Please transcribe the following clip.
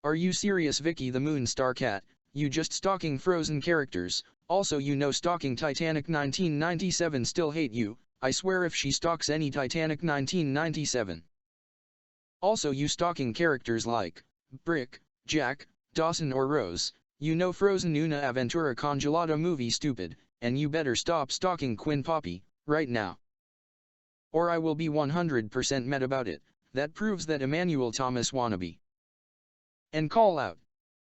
Are you serious, Vicky the Moonstar Cat? You just stalking Frozen characters. Also, you know, stalking Titanic 1997 still hate you. I swear if she stalks any Titanic 1997. Also, you stalking characters like Brick, Jack, Dawson or Rose. You know Frozen Una Aventura Congelada movie stupid, and you better stop stalking Quinn Poppy, right now. Or I will be 100% mad about it. That proves that Emmanuel Thomas wannabe. And call out.